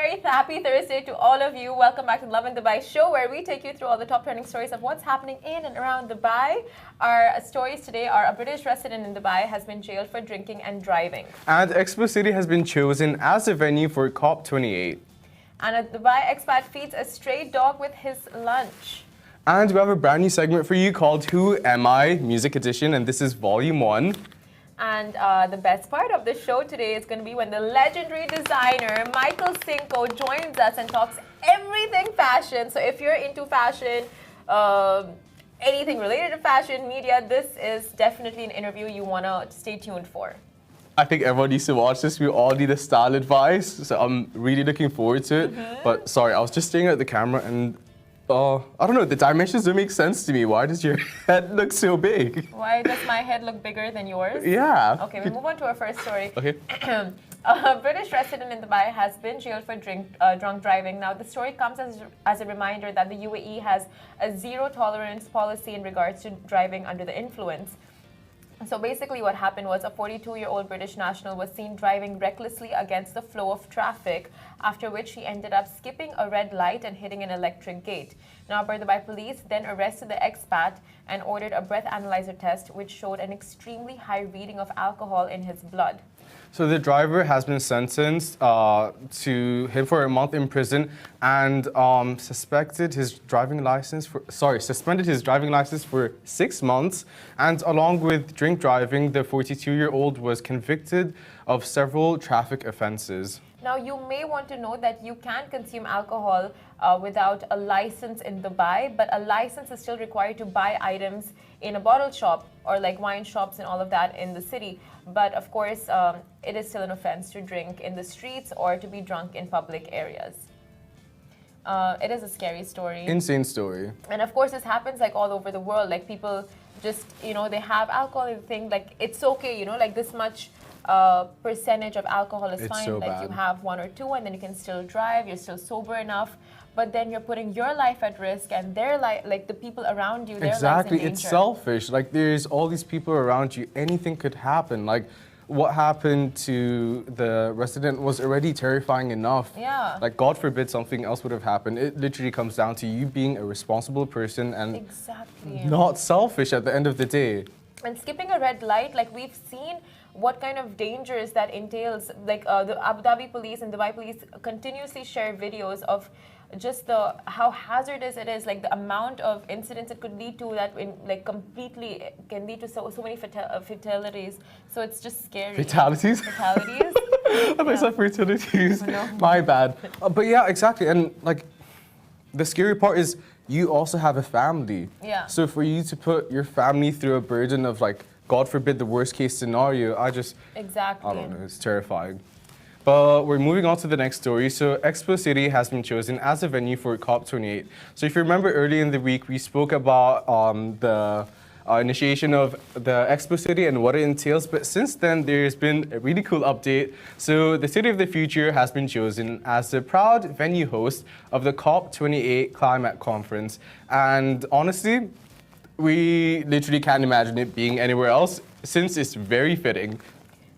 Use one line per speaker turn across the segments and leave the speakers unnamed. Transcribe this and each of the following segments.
very happy Thursday to all of you. Welcome back to the Lovin Dubai show, where we take you through all the top trending stories of what's happening in and around Dubai. Our stories today are: a British resident in Dubai has been jailed for drinking and driving.
And Expo City has been chosen as a venue for COP28.
And a Dubai expat feeds a stray dog with his lunch.
And we have a brand new segment for you called Who Am I? Music Edition, and this is Volume 1.
And the best part of the show today is going to be when the legendary designer Michael Cinco joins us and talks everything fashion. So if you're into fashion, anything related to fashion, media, this is definitely an interview you want to stay tuned for.
I think everyone needs to watch this. We all need a style advice, so I'm really looking forward to it. But sorry, I was just staring at the camera and I don't know, the dimensions don't make sense to me. Why does your head look so big?
Why does my head look bigger than yours?
Yeah.
Okay, we move on to our first story.
Okay.
A British resident in Dubai has been jailed for drunk driving. Now, the story comes as a reminder that the UAE has a zero-tolerance policy in regards to driving under the influence. So basically what happened was a 42-year-old British national was seen driving recklessly against the flow of traffic, after which he ended up skipping a red light and hitting an electric gate. Now, Dubai police then arrested the expat and ordered a breath analyzer test, which showed an extremely high reading of alcohol in his blood.
So the driver has been sentenced to him for a month in prison and suspended his driving license for 6 months. And along with drink driving, the 42-year-old was convicted of several traffic offences.
Now, you may want to know that you can consume alcohol without a license in Dubai, but a license is still required to buy items in a bottle shop or like wine shops and all of that in the city. But of course, it is still an offense to drink in the streets or to be drunk in public areas. It is a scary story.
Insane story.
And of course, this happens like all over the world. Like people just, they have alcohol and think like it's okay, like this much percentage of alcohol is fine.
So
like
bad.
You have 1 or 2 and then you can still drive, you're still sober enough. But then you're putting your life at risk and their life, like the people around you, their
Exactly,
lives in
it's
danger.
selfish. Like there's all these people around you, anything could happen. Like what happened to the resident was already terrifying enough.
Yeah.
Like God forbid something else would have happened. It literally comes down to you being a responsible person and
Exactly.
not selfish at the end of the day.
And skipping a red light, like we've seen what kind of dangers that entails. Like the Abu Dhabi police and Dubai police continuously share videos of just how hazardous it is, like the amount of incidents it could lead to that completely can lead to so many fatalities. So it's just scary.
Fatalities?
Fatalities?
I thought I said fertilities.
No.
My bad. But yeah, exactly. And like the scary part is you also have a family.
Yeah.
So for you to put your family through a burden of like, God forbid, the worst case scenario,
Exactly.
I don't know, it's terrifying. But we're moving on to the next story. So Expo City has been chosen as a venue for COP28. So if you remember earlier in the week, we spoke about the initiation of the Expo City and what it entails. But since then, there's been a really cool update. So the City of the Future has been chosen as the proud venue host of the COP28 Climate Conference. And honestly, we literally can't imagine it being anywhere else since it's very fitting.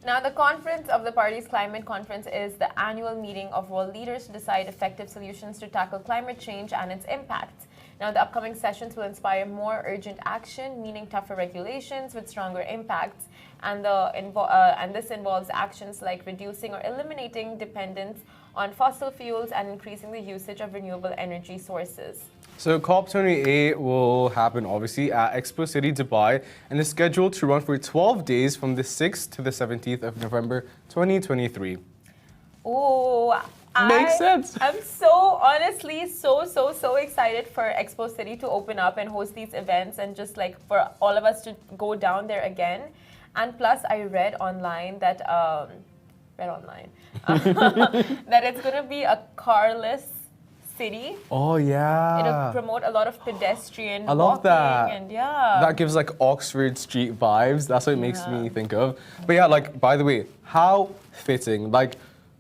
Now, the conference of the party's climate conference is the annual meeting of world leaders to decide effective solutions to tackle climate change and its impacts. Now, the upcoming sessions will inspire more urgent action, meaning tougher regulations with stronger impacts. And this involves actions like reducing or eliminating dependence on fossil fuels and increasing the usage of renewable energy sources.
So COP28 will happen obviously at Expo City, Dubai, and is scheduled to run for 12 days from the 6th to the 17th of November 2023.
Oh,
Makes sense.
I'm so honestly so excited for Expo City to open up and host these events and just like for all of us to go down there again. And plus, I read online that that it's going to be a carless city.
Oh yeah.
It'll promote a lot of pedestrian
I love
walking
that.
And yeah.
That gives like Oxford Street vibes. That's what it makes me think of. But yeah, like by the way, how fitting. Like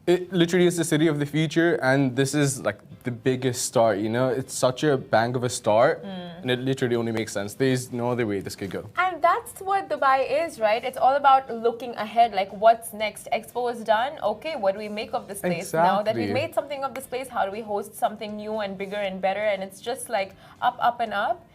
it literally is the city of the future and this is like the biggest start, It's such a bang of a start and it literally only makes sense. There's no other way this could go.
And And that's what Dubai is, right? It's all about looking ahead, like what's next? Expo is done. Okay, what do we make of this place? Now that we've made something of this place, how do we host something new and bigger and better? And it's just like up, up and up.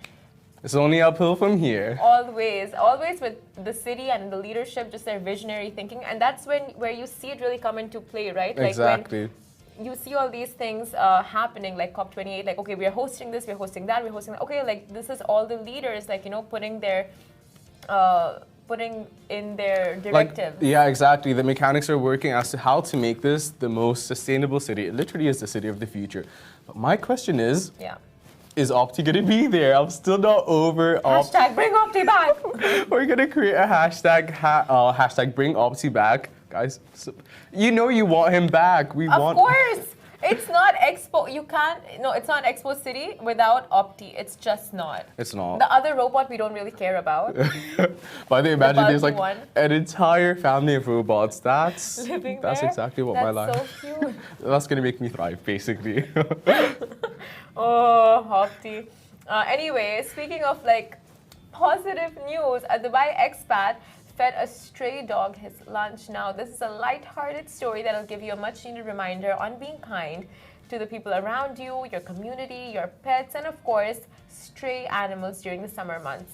It's only uphill from here.
Always, always with the city and the leadership, just their visionary thinking. And that's where you see it really come into play, right? Like
exactly.
When you see all these things happening, like COP28, like, okay, we're hosting this, we're hosting that, we're hosting that. Okay, like, this is all the leaders, like, you know, putting in their directives.
Like, yeah, exactly. The mechanics are working as to how to make this the most sustainable city. It literally is the city of the future. But my question is, is Opti going to be there? I'm still not over Opti.
Hashtag bring Opti back.
We're going to create a hashtag bring Opti back. Guys, you know you want him back.
Of course. It's not Expo. You can't. No, it's not Expo City without Opti. It's just not.
It's not.
The other robot we don't really care about.
But they imagine there's like an entire family of robots. That's exactly what my life.
That's so cute.
That's gonna make me thrive, basically.
Oh, Opti. Anyway, speaking of like positive news, a Dubai expat fed a stray dog his lunch. Now, this is a light-hearted story that'll give you a much-needed reminder on being kind to the people around you, your community, your pets, and of course, stray animals during the summer months.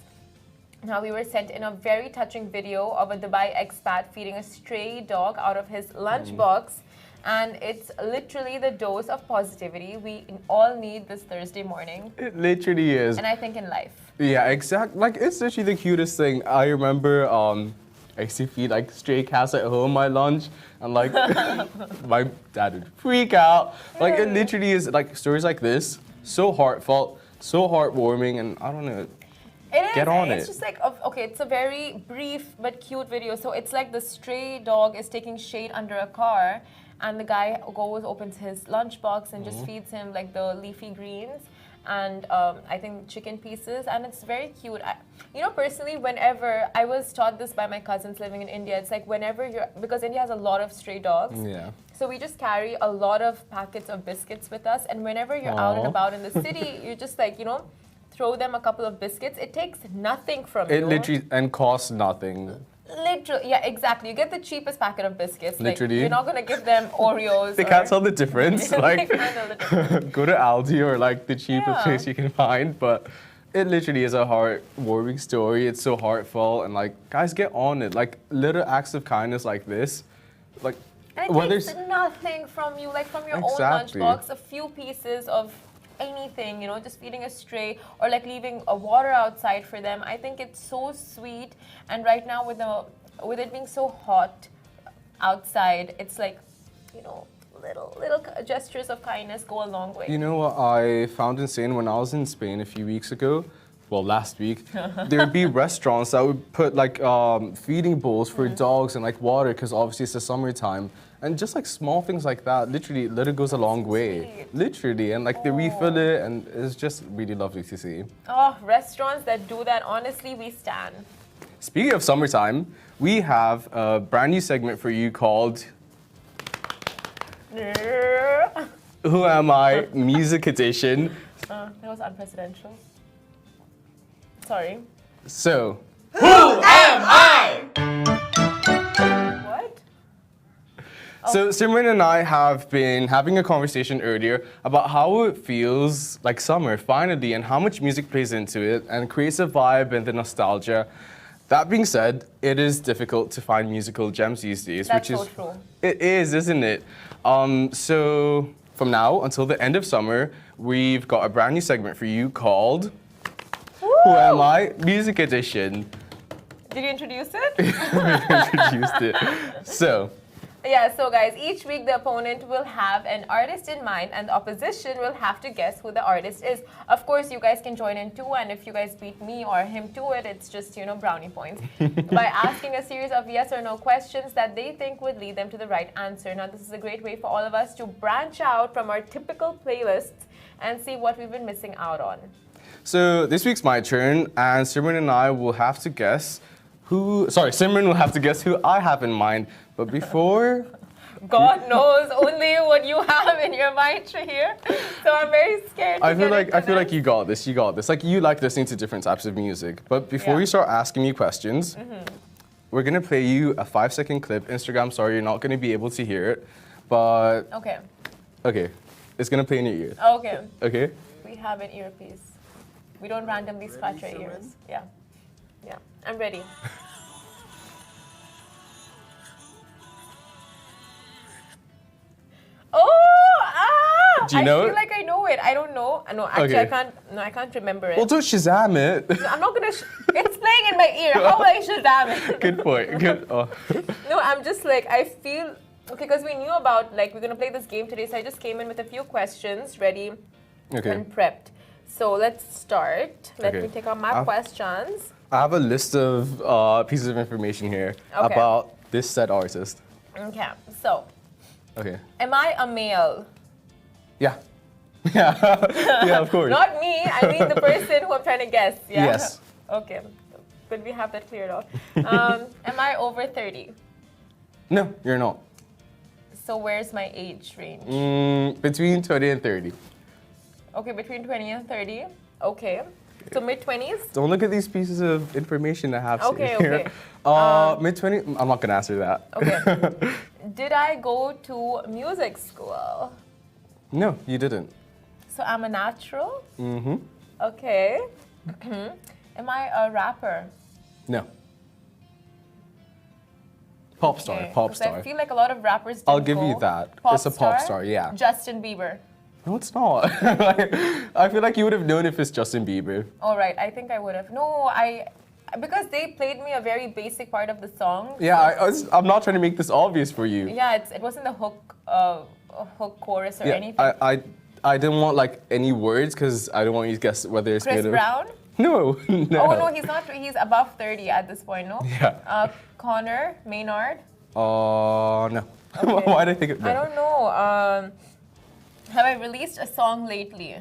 Now, we were sent in a very touching video of a Dubai expat feeding a stray dog out of his lunchbox. And it's literally the dose of positivity we all need this Thursday morning.
It literally is.
And I think in life.
Yeah, exactly. Like, it's literally the cutest thing. I remember I used to feed like stray cats at home my lunch, and like my dad would freak out. Like, it literally is like stories like this, so heartfelt, so heartwarming, and I don't know. Get on it.
It's just like, okay, it's a very brief but cute video. So it's like the stray dog is taking shade under a car, and the guy goes, opens his lunchbox and just feeds him like the leafy greens and I think chicken pieces, and it's very cute. You know, personally, whenever I was taught this by my cousins living in India, it's like whenever because India has a lot of stray dogs.
Yeah.
So we just carry a lot of packets of biscuits with us, and whenever you're out and about in the city, you just like, you know, throw them a couple of biscuits. It takes nothing from you.
It literally and costs nothing.
Literally, yeah, exactly. You get the cheapest packet of biscuits.
Literally.
Like, you're not going to give them Oreos.
They can't tell the difference. Like, go to Aldi or like the cheapest place you can find. But it literally is a heartwarming story. It's so heartfelt. And like, guys, get on it. Like, little acts of kindness like this. Like,
and it takes nothing from you. Like, from your own lunchbox, a few pieces of anything, you know, just feeding a stray or like leaving a water outside for them. I think it's so sweet. And right now with it being so hot outside, it's like, you know, little gestures of kindness go a long way.
You know what I found insane when I was in Spain a few weeks ago? Well, last week, there would be restaurants that would put like feeding bowls for dogs and like water, because obviously it's the summertime. And just like small things like that, literally, goes a long way. Literally, and like they refill it, and it's just really lovely to see.
Oh, restaurants that do that, honestly, we stan.
Speaking of summertime, we have a brand new segment for you called Who Am I? Music Edition.
That was unpresidential. Sorry.
So, who am I?
What?
So Simran and I have been having a conversation earlier about how it feels like summer finally, and how much music plays into it and creates a vibe and the nostalgia. That being said, it is difficult to find musical gems these days.
That's so true.
It is, isn't it? So from now until the end of summer, we've got a brand new segment for you called Who Am I? Music Edition.
Did you introduce it?
We introduced it. So.
Yeah, so guys, each week the opponent will have an artist in mind and the opposition will have to guess who the artist is. Of course, you guys can join in too, and if you guys beat me or him to it, it's just, you know, brownie points. By asking a series of yes or no questions that they think would lead them to the right answer. Now, this is a great way for all of us to branch out from our typical playlists and see what we've been missing out on.
So this week's my turn, and Simran and I will have to guess Simran will have to guess who I have in mind. But before
God knows only what you have in your mind here. So I'm very scared.
I feel like you got this. You got this. Like you like listening to different types of music. But before you start asking me questions, we're gonna play you a 5-second clip. Instagram, sorry, you're not gonna be able to hear it, but okay, it's gonna play in your ear.
Okay.
Okay.
We have an earpiece. We don't randomly scratch our ears. Yeah. I'm ready.
Do you know
I
it?
feel like I know it. I don't know. No, actually, I can't remember it.
Well, don't Shazam it.
No, I'm not gonna. It's playing in my ear. How will I Shazam it?
Good point. Good. Oh.
No, I'm just like I feel okay because we knew about like we're gonna play this game today. So I just came in with a few questions ready and prepped. So let's start. Let me take out my questions.
I have a list of pieces of information here about this said artist.
Okay. So.
Okay.
Am I a male?
Yeah. Yeah, of course.
Not me. I mean the person who I'm trying to guess. Yeah?
Yes.
Okay. Good, we have that cleared off. Am I over 30?
No, you're not.
So where's my age range?
Between 20 and 30.
Okay, between 20 and 30. Okay. So mid-20s?
Don't look at these pieces of information I have
here.
Mid-20s? I'm not going to answer that.
Okay. Did I go to music school?
No, you didn't.
So I'm a natural?
Mm-hmm.
Okay. Am I a rapper?
No. Pop star, pop star.
I feel like a lot of rappers didn't
I'll give you that. It's a pop star, yeah.
Justin Bieber.
No, it's not. I feel like you would have known if it's Justin Bieber.
All right, I think I would have. No, because they played me a very basic part of the song.
Yeah, I'm not trying to make this obvious for you.
Yeah, it wasn't the hook chorus or anything.
I didn't want like any words because I don't want you to guess whether it's
Chris Brown?
No, no.
Oh no, he's not. He's above 30 at this point, no?
Yeah.
Connor Maynard?
No.
Okay.
Why did I think of that?
I don't know. Have I released a song lately?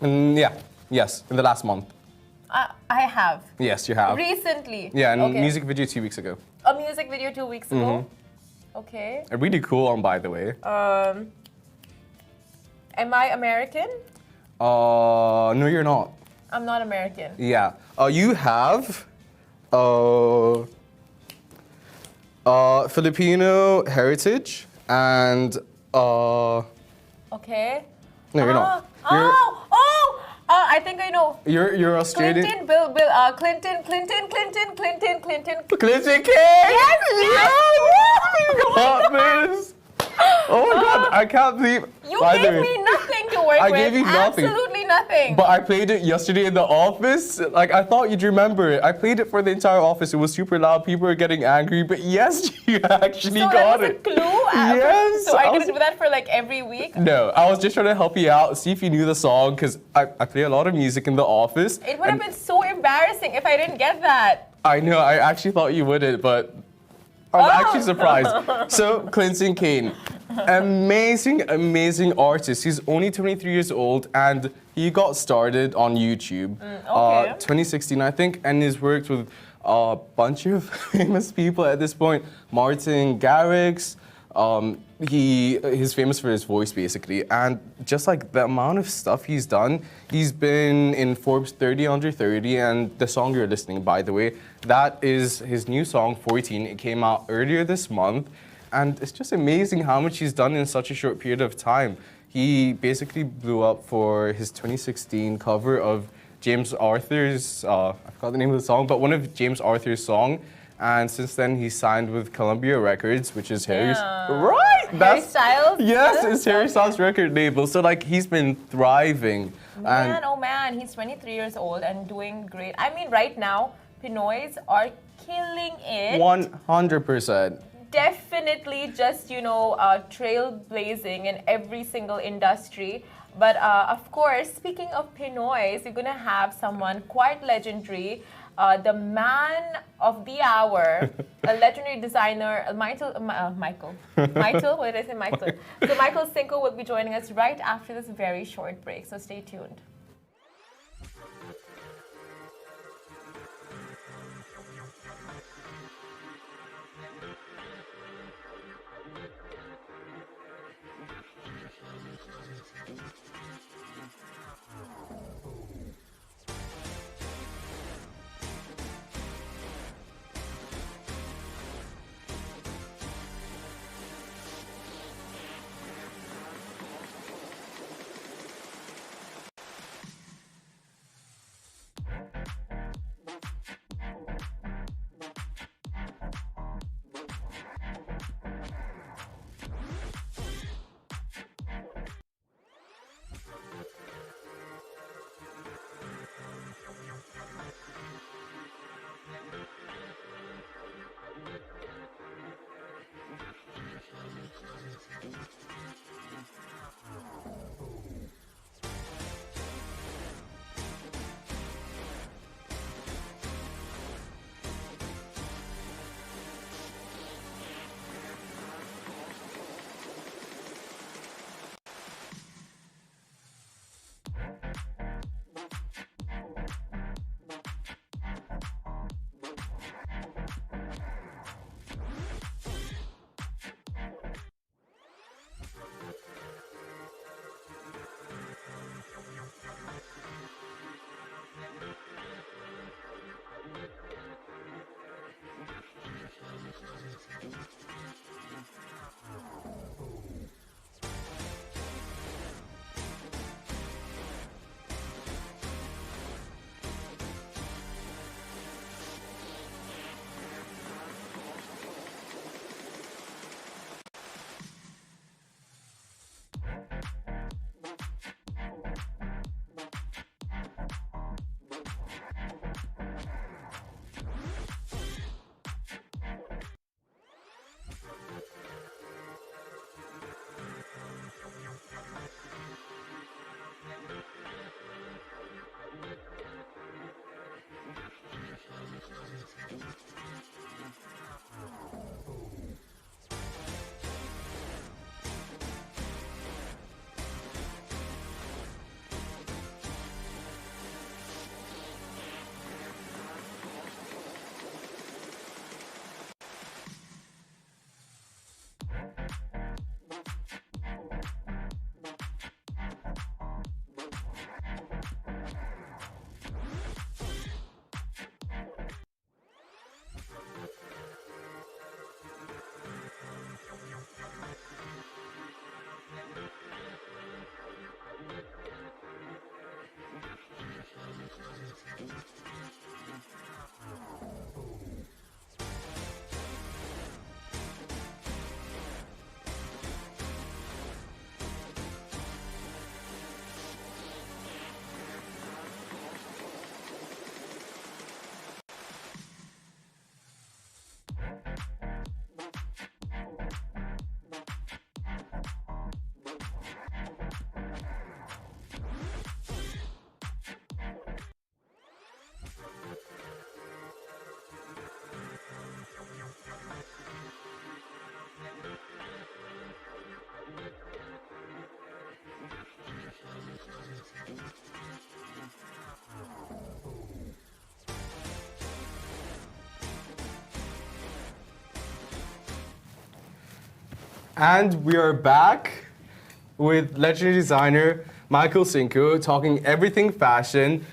Yeah. Yes, in the last month.
I have.
Yes, you have.
Recently?
Yeah, and music video 2 weeks ago.
A music video 2 weeks ago? Okay.
A really cool one, by the way.
Am I American?
No, you're not.
I'm not American.
Yeah. You have Filipino heritage and
Okay.
No, you're not.
I think I know.
You're Australian.
Clinton.
Clinton King.
Yes.
You got this. Oh my God, I can't believe.
You gave me nothing to work with.
I gave you nothing.
Absolutely nothing.
But I played it yesterday in the office. Like, I thought you'd remember it. I played it for the entire office. It was super loud. People were getting angry. But yes, you actually got it.
So that was a clue?
Yes.
So I'm going to do that for like every week?
No, I was just trying to help you out, see if you knew the song, because I play a lot of music in the office.
It would have been so embarrassing if I didn't get that.
I know. I actually thought you wouldn't, but I'm actually surprised. So, Clinton Kane. Amazing artist. He's only 23 years old and he got started on YouTube 2016, I think, and he's worked with a bunch of famous people at this point. Martin Garrix, he's famous for his voice basically, and just like the amount of stuff he's done, he's been in Forbes 30 under 30, and the song you're listening, by the way, that is his new song 14. It came out earlier this month. And it's just amazing how much he's done in such a short period of time. He basically blew up for his 2016 cover of James Arthur's, I forgot the name of the song, but one of James Arthur's song. And since then, he signed with Columbia Records, which is Harry's. Right!
Harry Styles?
Yes, it's Harry Styles' record label. So, like, he's been thriving.
Man, oh man, he's 23 years old and doing great. I mean, right now, Pinoys are killing it.
100%.
Definitely just, trailblazing in every single industry. But of course, speaking of Pinoys, you're going to have someone quite legendary, the man of the hour, a legendary designer, Michael, what did I say, Michael? So Michael Cinco will be joining us right after this very short break, so stay tuned.
And we are back with legendary designer Michael Cinco talking everything fashion,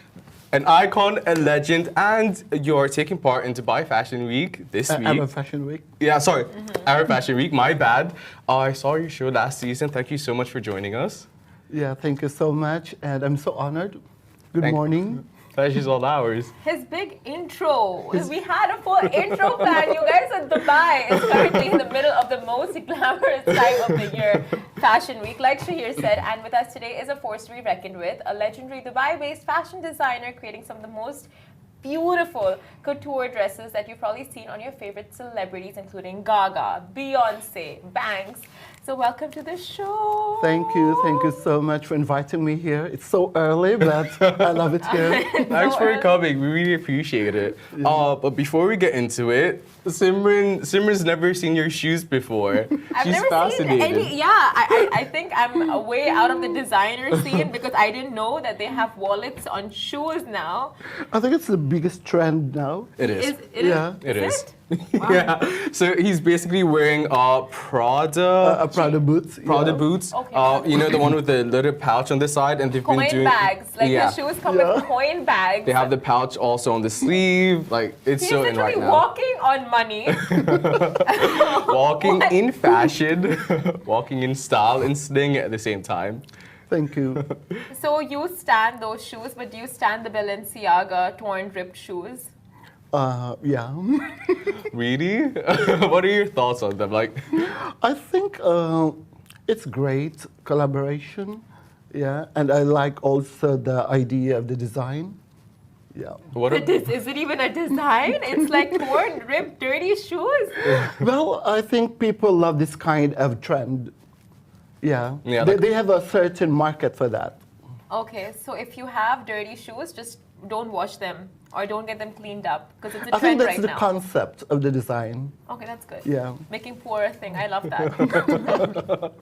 an icon, a legend, and you're taking part in Dubai Fashion Week this week.
Arab Fashion Week.
Yeah, sorry, Arab Fashion Week, my bad. I saw your show last season. Thank you so much for joining us.
Yeah, thank you so much, and I'm so honored. Good morning.
Pleasure's all ours.
His big intro. We had a full intro plan. You guys at Dubai is currently in the middle of the most glamorous time of the year, Fashion Week, like Shahir said. And with us today is a force to be reckoned with, a legendary Dubai-based fashion designer creating some of the most beautiful couture dresses that you've probably seen on your favorite celebrities, including Gaga, Beyonce, Banks. So welcome to the show.
Thank you so much for inviting me here. It's so early, but I love it here.
Thanks for coming. We really appreciate it.
Yeah.
But before we get into it, Simran's never seen your shoes before.
I've
She's
never
fascinated.
seen any. Yeah, I think I'm way out of the designer scene because I didn't know that they have wallets on shoes now.
I think it's the biggest trend now.
It is.
Yeah.
It is.
It? Wow.
Yeah. So he's basically wearing Prada.
Prada boots.
Prada
yeah.
boots.
Okay.
You know, the one with the little pouch on the side, and they've
Coin
been doing
bags. Like
yeah.
the shoes come with coin bags.
They have the pouch also on the sleeve. Like it's
He's
so in right
literally
now.
walking on money.
Walking
What?
in fashion, walking in style and sling at the same time.
Thank you.
So you stand those shoes, but do you stand the Balenciaga torn, ripped shoes?
Yeah.
Really? What are your thoughts on them? Like,
I think it's great collaboration. Yeah, and I like also the idea of the design. Yeah.
what? Are,
Is it even a design? It's like torn, ripped, dirty shoes.
Well, I think people love this kind of trend. Yeah.
Yeah,
they,
like-
they have a certain market for that.
Okay, so if you have dirty shoes, just don't wash them or don't get them cleaned up because it's a
I think
trend
that's
right
the
now.
concept of the design.
Okay, that's good.
Yeah.
Making poor a thing. I love that.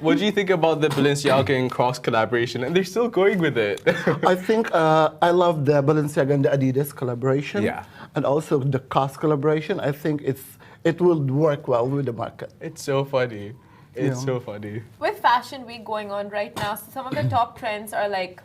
what do you think about the Balenciaga and Crocs collaboration? And they're still going with it.
I think I love the Balenciaga and the Adidas collaboration.
Yeah.
And also the COS collaboration. I think it will work well with the market.
It's so funny. It's
Yeah.
so funny.
With Fashion Week going on right now, so some of the top trends are like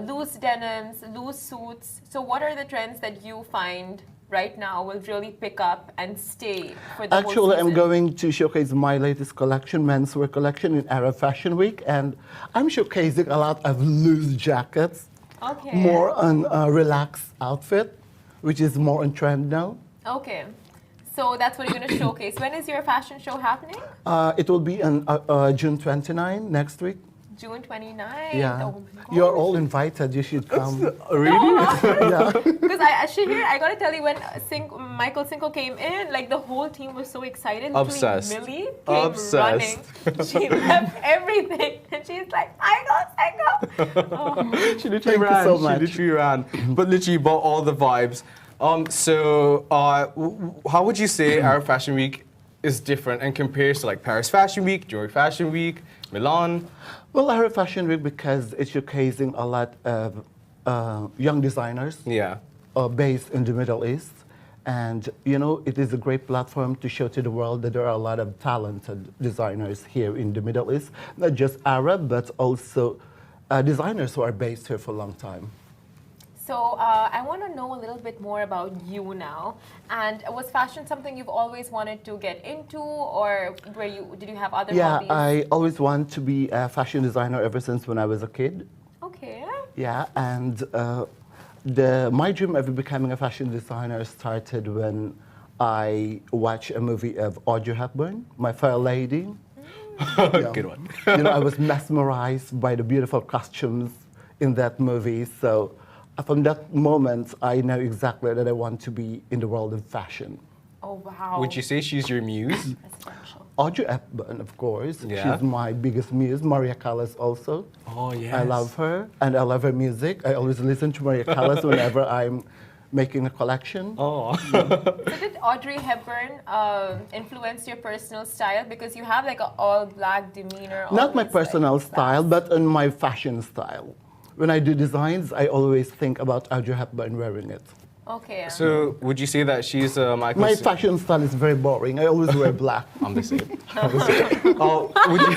loose denims, loose suits. So what are the trends that you find right now will really pick up and stay for the whole
Actually, I'm
season?
going to showcase my latest collection, menswear collection in Arab Fashion Week, and I'm showcasing a lot of loose jackets,
Okay.
more on a relaxed outfit, which is more on trend now.
Okay. So that's what you're going to showcase. When is your fashion show happening?
It will be on June 29 next week.
June 29th.
Yeah,
Oh my
you're
gosh.
all invited. You should come.
Really?
Yeah.
Because I gotta tell you, when Michael Cinco came in, like the whole team was so excited. Literally,
Obsessed.
Millie came
Obsessed.
running. She left everything, and she's like, Michael Cinco. Oh.
She literally
Thank you
ran.
so
She
much.
literally ran. But literally bought all the vibes. How would you say Arab Fashion Week is different and compares to like Paris Fashion Week, New York Fashion Week, Milan?
Well, Arab Fashion Week because it's showcasing a lot of young designers
Yeah.
based in the Middle East. And, you know, it is a great platform to show to the world that there are a lot of talented designers here in the Middle East, not just Arab, but also designers who are based here for a long time.
So I want to know a little bit more about you now. And was fashion something you've always wanted to get into, or did you have other hobbies?
I always wanted to be a fashion designer ever since when I was a kid.
Okay.
Yeah, and my dream of becoming a fashion designer started when I watched a movie of Audrey Hepburn, My Fair Lady. Yeah.
Good one.
You know, I was mesmerized by the beautiful costumes in that movie. So from that moment, I know exactly that I want to be in the world of fashion.
Oh, wow.
Would you say she's your muse?
That's special.
Audrey Hepburn, of course.
Yeah.
She's my biggest muse. Maria Callas also.
Oh, yes.
I love her, and I love her music. I always listen to Maria Callas whenever I'm making a collection.
Oh.
So did Audrey Hepburn influence your personal style? Because you have like an all-black demeanor.
Not my
always,
personal
like,
style, but in my fashion style. When I do designs, I always think about Audrey Hepburn wearing it.
Okay.
So would you say that she's Michael?
My fashion style is very boring. I always wear black.
I'm the same. I'm the same. Oh, would you?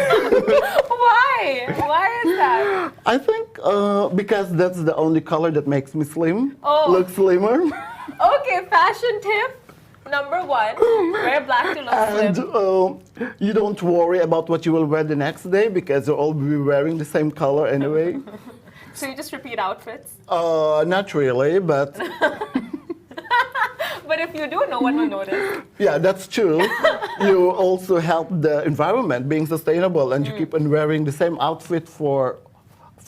Why? Why is that?
I think because that's the only color that makes me slim,
Oh.
look slimmer.
Okay, fashion tip number 1: wear black to look
And
slim.
you don't worry about what you will wear the next day because you'll all be wearing the same color anyway.
So you just repeat outfits.
Not really, but
But if you do, no one will notice.
yeah, that's true. You also help the environment being sustainable, and you keep on wearing the same outfit for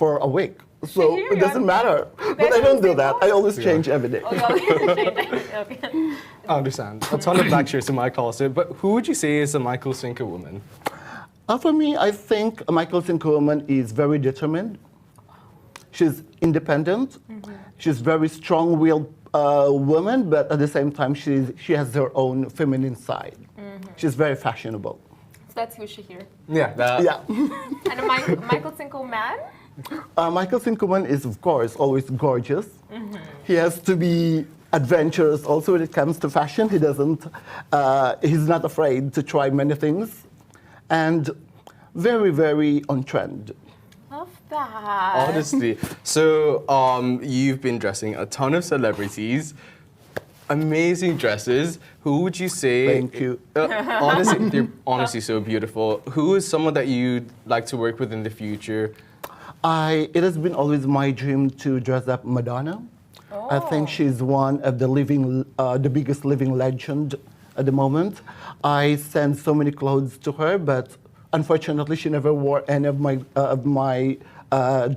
a week. So
Here
it
you
doesn't
are.
matter. But
That's
I don't do
the
that. I always change every day.
Oh, yeah. Okay.
I understand. A ton of black shirts in my closet, but who would you say is a Michael Cinco woman?
For me, I think Michael Cinco woman is very determined. She's independent. She's very strong-willed woman, but at the same time, she has her own feminine side. She's very fashionable.
So that's who she here.
Yeah.
Yeah.
And a Michael Cinco man?
Michael Cinco woman is, of course, always gorgeous. He has to be adventurous also when it comes to fashion. He's not afraid to try many things. And very, very on trend.
Love that.
Honestly. So you've been dressing a ton of celebrities. Amazing dresses. Who would you say?
Thank you.
Honestly, they're honestly so beautiful. Who is someone that you'd like to work with in the future?
It has been always my dream to dress up Madonna. I think
Oh.
she's one of the biggest living legend at the moment. I sent so many clothes to her, but unfortunately, she never wore any of my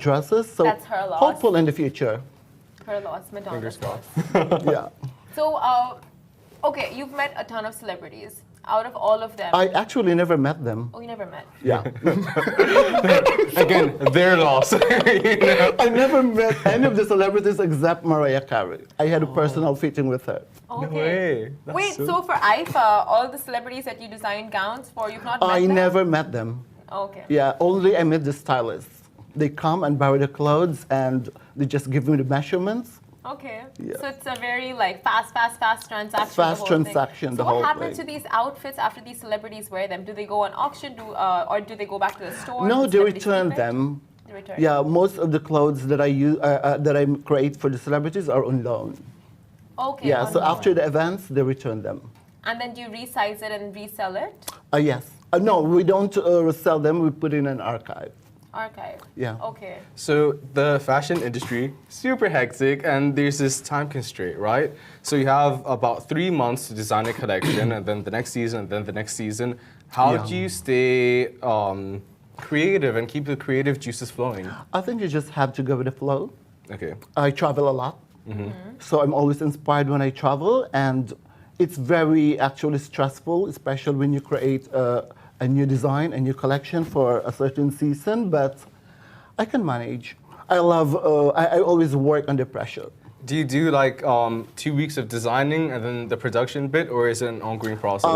dresses. So
That's her loss.
hopeful in the future.
Her loss, Madonna's
Fingers
loss.
Yeah.
So, okay, you've met a ton of celebrities. Out of all of them,
I actually never met them.
oh, you never met.
Yeah.
Again, their loss.
I never met any of the celebrities except Mariah Carey. I had a personal fitting with her.
Okay.
way. That's
Wait,
so-
so for IFA, all the celebrities that you designed gowns for, you've not met
I
them?
never met them.
Okay.
Yeah, only I met the stylists. They come and buy the clothes and they just give me the measurements.
Okay.
Yeah.
So it's a very like fast transaction. the
Fast
whole thing.
transaction,
So
the
what
whole
happens
thing.
to these outfits after these celebrities wear them? Do they go on auction, or do they go back to the store?
No,
Does
they
celebrities
return
keep it?
them.
They return.
Yeah, most of the clothes that I use, that I create for the celebrities are on loan.
Okay.
Yeah, so
online.
after the events, they return them.
And then do you resize it and resell it?
Yes. No, we don't sell them. We put in an archive.
Archive.
Yeah.
Okay.
So the fashion industry, super hectic, and there's this time constraint, right? So you have about 3 months to design a collection, and then the next season, and then the next season. How
Yeah.
do you stay creative and keep the creative juices flowing?
I think you just have to go with the flow.
Okay.
I travel a lot, so I'm always inspired when I travel, and it's very actually stressful, especially when you create a new design, a new collection for a certain season, but I can manage. I love, I always work under pressure.
Do you do like 2 weeks of designing and then the production bit, or is it an ongoing process?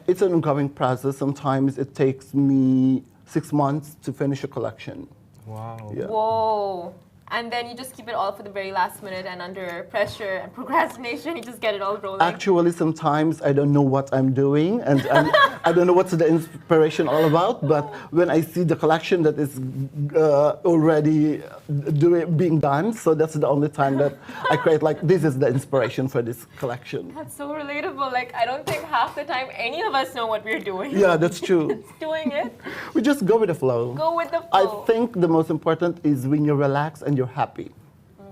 It's an ongoing process. Sometimes it takes me 6 months to finish a collection.
Wow.
Yeah.
Whoa. And then you just keep it all for the very last minute, and under pressure and procrastination, you just get it all rolling.
Actually, sometimes I don't know what I'm doing, and I don't know what's the inspiration all about. But when I see the collection that is already being done, so that's the only time that I create, like, this is the inspiration for this collection.
That's so relatable. Like, I don't think half the time any of us know what we're doing.
Yeah, that's true.
Just doing it.
We just go with the flow.
Go with the
I
flow.
think the most important is when you relax and you're happy.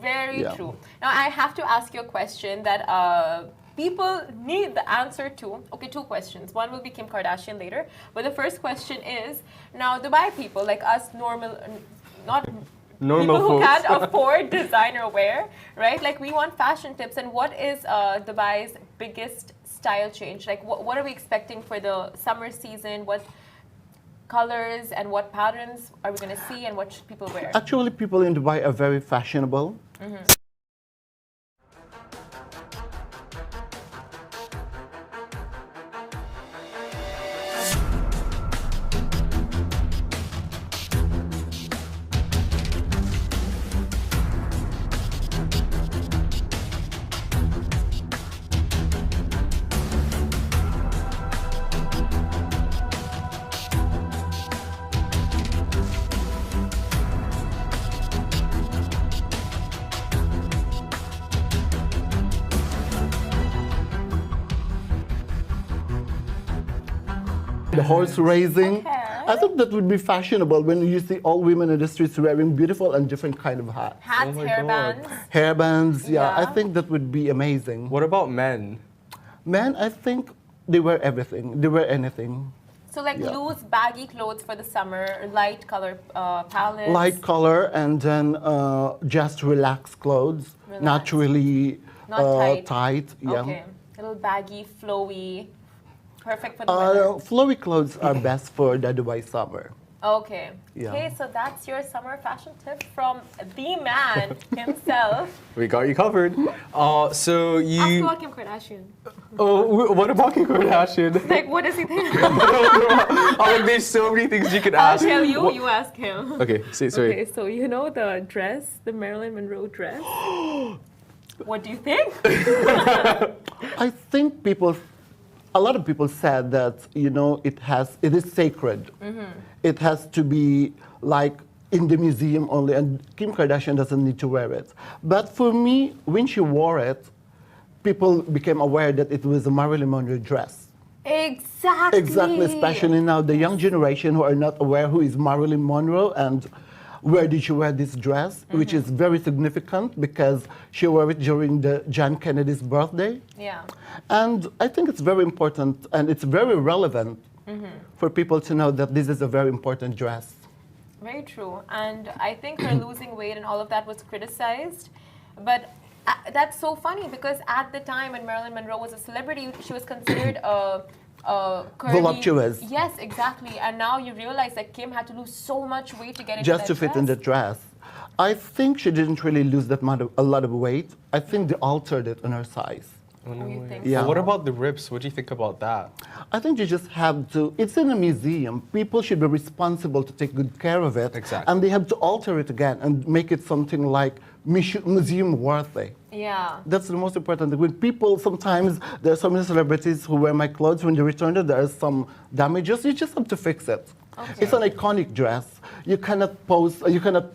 Very
Yeah.
true. Now, I have to ask you a question that people need the answer to. Okay, 2 questions. One will be Kim Kardashian later. But the first question is, now, Dubai people, like us not
Normal
people who
folks.
can't afford designer wear, right? Like, we want fashion tips. And what is Dubai's biggest style change? Like, what are we expecting for the summer season? What colors and what patterns are we going to see, and what should people wear?
Actually, people in Dubai are very fashionable. The horse racing.
Okay.
I think that would be fashionable when you see all women in the streets wearing beautiful and different kind of hats.
Hats,
Oh my
hairbands.
God.
Hairbands, yeah, I
Yeah.
think that would be amazing.
What about men?
Men, I think they wear everything. They wear anything.
So like
Yeah.
loose, baggy clothes for the summer, light color palettes.
Light color and then just relaxed clothes,
Relaxed.
not really
Not tight.
tight. Yeah.
Okay. Little baggy, flowy. Perfect for the weather.
Flowy clothes are best for the Dubai summer.
Okay.
Yeah.
Okay, so that's your summer fashion tip from the man himself.
We got you covered. So
Ask
you.
about Kim Kardashian.
What about Kim Kardashian?
Like, what does he think?
Oh, there's so many things you could
I'll
ask.
tell you,
What-
you ask him.
Okay, sorry.
Okay, so you know the dress, the Marilyn Monroe dress? What do you think?
I think a lot of people said that, you know, it is sacred. It has to be like in the museum only, and Kim Kardashian doesn't need to wear it. But for me, when she wore it, people became aware that it was a Marilyn Monroe dress.
Exactly.
Exactly, especially now the young generation who are not aware who is Marilyn Monroe and where did she wear this dress, which is very significant because she wore it during the John Kennedy's birthday.
Yeah.
And I think it's very important and it's very relevant for people to know that this is a very important dress.
Very true. And I think her losing weight and all of that was criticized. But that's so funny because at the time when Marilyn Monroe was a celebrity, she was considered a curvy,
Voluptuous.
Yes, exactly. And now you realize that Kim had to lose so much weight to get into
Just
that
to fit in the
dress.
dress. I think she didn't really lose a lot of weight. I think they altered it on her size.
Oh, no
you
way.
think
Yeah.
What about the ribs? What do you think about that?
I think you just have to, it's in a museum. People should be responsible to take good care of it.
Exactly.
And they have to alter it again and make it something like museum worthy.
Yeah.
That's the most important thing. When people, sometimes, there are so many celebrities who wear my clothes, when they return it, there are some damages. You just have to fix it.
Okay.
It's an iconic dress. You cannot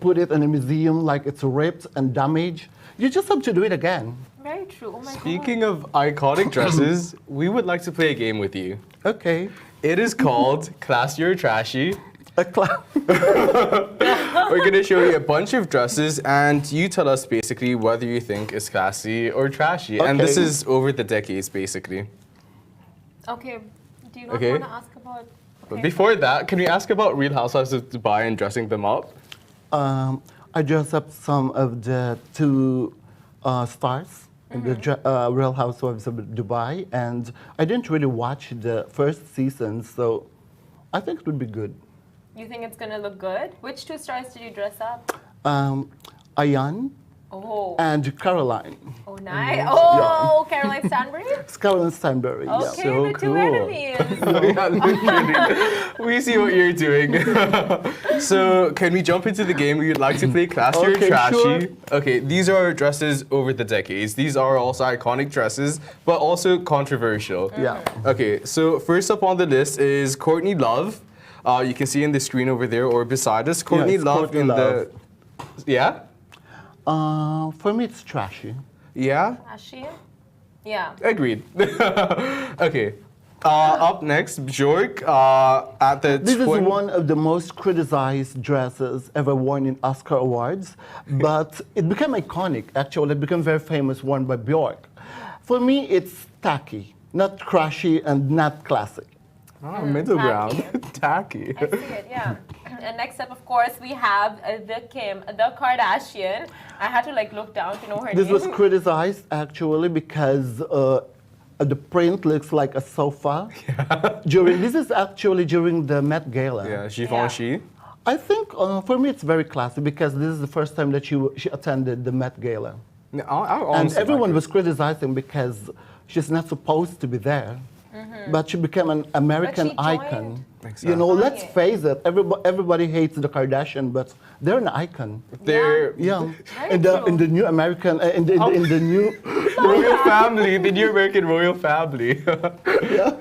put it in a museum like it's ripped and damaged. You just have to do it again.
Very true. Oh my
Speaking of iconic dresses, we would like to play a game with you.
Okay.
It is called Classy or Trashy.
A clown.
We're going to show you a bunch of dresses, and you tell us basically whether you think it's classy or trashy. And this
Okay.
is over the decades, basically.
God. Okay. Do you not
Okay.
want to ask about?
But
Okay.
before that, can we ask about Real Housewives of Dubai and dressing them up?
I dressed up some of the two stars in the Real Housewives of Dubai, and I didn't really watch the first season, so I think it would be good.
You think it's gonna look good? Which two stars did you dress up?
Ayan
Oh.
and Caroline.
Oh, nice. Oh, Caroline Stanbury?
It's Caroline Stanbury.
Okay,
So
the two
cool.
enemies.
Yeah, literally. We see what you're doing. So, can we jump into the game? We'd like to play Classy or
Okay,
Trashy.
sure.
Okay, these are dresses over the decades. These are also iconic dresses, but also controversial.
Yeah.
Okay, so first up on the list is Courtney Love. You can see in the screen over there or beside us. Courtney
it's
Love
Courtney
in
Love.
the... Yeah?
For me, it's trashy.
Yeah?
Ashley? Yeah.
Agreed. Okay. Up next, Bjork at the...
This is one of the most criticized dresses ever worn in Oscar awards, but it became iconic, actually. It became very famous, worn by Bjork. For me, it's tacky, not trashy and not classic.
Oh, middle ground. Tacky.
I see it, yeah. And next up, of course, we have the Kardashian. I had to like look down to know her
This
name.
was criticized, actually, because the print looks like a sofa. This is actually during the Met Gala.
Yeah, Givenchy.
I think, for me, it's very classy because this is the first time that she attended the Met Gala.
Yeah. I
And
honestly
everyone
like
was criticizing because she's not supposed to be there. But she became an American
But she
icon.
joined.
Exactly.
You know, let's
Yeah.
face it, everybody hates the Kardashian, but they're an icon.
They're
Yeah,
Very
in the
true.
new American, in the new,
royal family, the new American royal family.
yeah,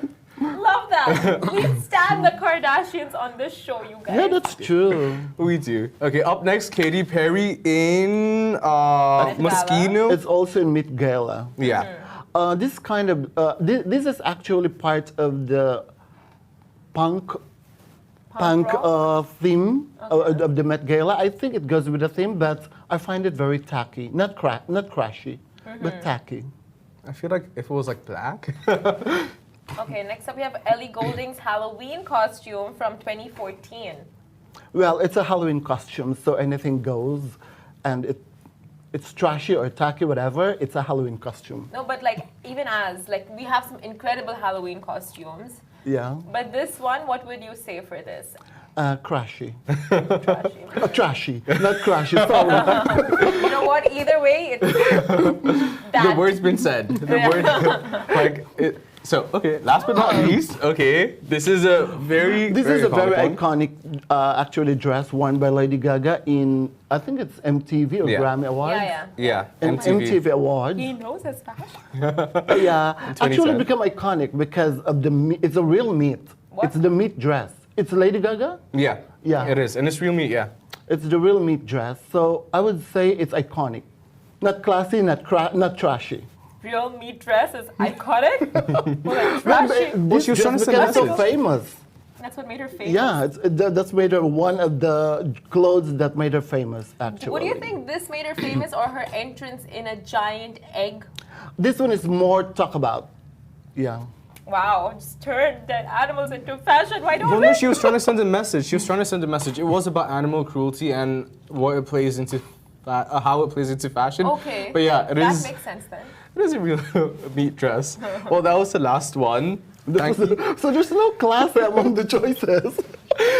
Love that. We stand the Kardashians on this show, you guys.
yeah, that's true.
We do. Okay, up next, Katy Perry in
Gala.
Moschino.
It's also in Met Gala.
Yeah.
This kind of this is actually part of the punk
rock?
theme of the Met Gala. I think it goes with the theme, but I find it very tacky, not crashy, but tacky.
I feel like if it was like black.
Okay, next up we have Ellie Goulding's Halloween costume from 2014.
Well, it's a Halloween costume, so anything goes, and it's trashy or tacky, whatever. It's a Halloween costume.
No, but like even as like we have some incredible Halloween costumes,
Yeah,
but this one, what would you say for this?
crashy,
Trashy.
trashy, not crashy. Sorry.
You know what? Either way, it's
The
that.
word's been said. The word, like it. So okay, last but not least, okay, this is a very
This is a very
iconic one.
iconic, actually, dress worn by Lady Gaga in, I think it's MTV or
Yeah.
Grammy Awards.
Yeah, yeah.
Yeah,
In
MTV.
MTV Awards.
He knows his fashion.
Yeah, actually
2010.
become iconic because of the it's a real meat.
What?
It's the meat dress. It's Lady Gaga.
Yeah,
Yeah.
it is, and it's real meat. Yeah.
It's the real meat dress. So I would say it's iconic, not classy, not trashy.
Real meat dress is iconic. Well, like, trashy.
This
she was trying to
dress
send a
became so
message.
famous.
That's what made her famous.
Yeah, that's made her one of the clothes that made her famous. Actually.
What do you think this made her famous, or her entrance in a giant egg?
This one is more talk about. Yeah.
Wow, just turned dead animals into fashion. Why don't
Well,
we?
no, she was trying to send a message. She was trying to send a message. It was about animal cruelty and what it plays into, how it plays into fashion.
Okay.
But yeah, it
that
is.
makes sense then.
It is a real meat dress. Well, that was the last one. Thank you.
So there's no class among the choices.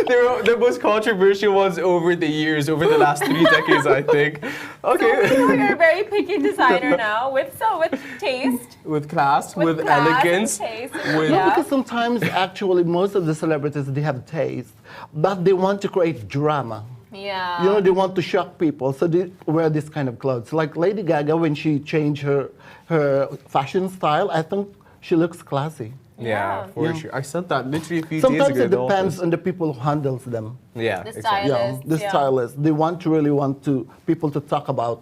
They're the most controversial ones over the years, over the last 3 decades, I think.
So we know
Okay.
you're a very picky designer now, with taste,
With class, with
class and
elegance,
taste.
with
No,
Yeah.
because sometimes actually most of the celebrities they have taste, but they want to create drama.
Yeah.
You know, they want to shock people, so they wear this kind of clothes. Like Lady Gaga, when she changed her fashion style, I think she looks classy.
yeah, for
Yeah.
sure. I said that literally a few
Sometimes
days ago.
it
in the
depends
office.
on the people who handles them.
Yeah,
The
exactly.
style.
The
Yeah.
stylists. They really want to people to talk about,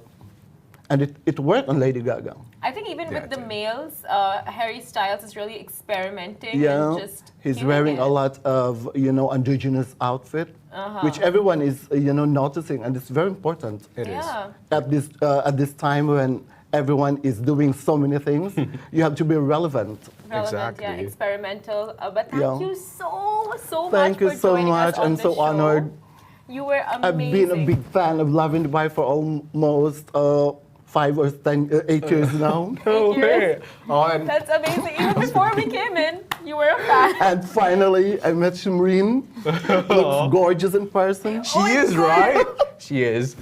and it worked on Lady Gaga.
I think And with the males, Harry Styles is really experimenting
Yeah,
and just
he's
killing
wearing
it.
a lot of, androgynous outfit, which everyone is, noticing, and it's very important.
It is.
Yeah.
At this time when everyone is doing so many things, you have to be relevant.
Relevant,
Exactly.
yeah, experimental. But thank
Yeah.
you so much
Thank you
for
so
joining
much.
us on
I'm
the
so
show.
honored.
You were amazing.
I've been a big fan of Lovin Dubai for almost 5 or 8 years now.
No
8 years?
way. Oh, and
That's amazing. Even before we came in, you were a fan.
And finally, I met Shimreen. Looks gorgeous in person.
she is, right? She is.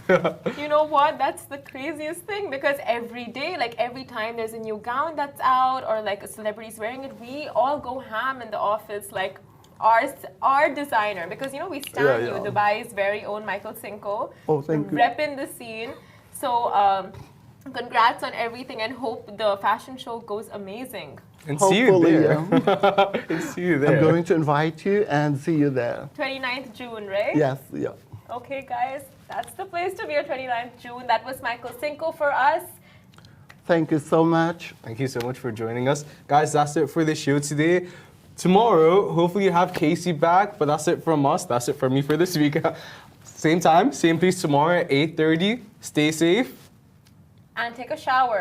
You know what? That's the craziest thing because every day, like every time there's a new gown that's out or like a celebrity's wearing it, we all go ham in the office, like our designer, because we stand
Yeah,
you,
yeah.
Dubai's very own Michael Cinco.
Oh, thank you.
Repping the scene. So congrats on everything and hope the fashion show goes amazing.
And see you
Hopefully,
there.
yeah.
And see you there.
I'm going to invite you and see you there.
29th June, right?
Yes, yeah.
Okay, guys, that's the place to be on 29th June. That was Michael Cinco for us.
Thank you so much.
Thank you so much for joining us. Guys, that's it for the show today. Tomorrow, hopefully you have Casey back, but that's it from us. That's it from me for this week. Same time, same place tomorrow at 8:30. Stay safe.
And take a shower.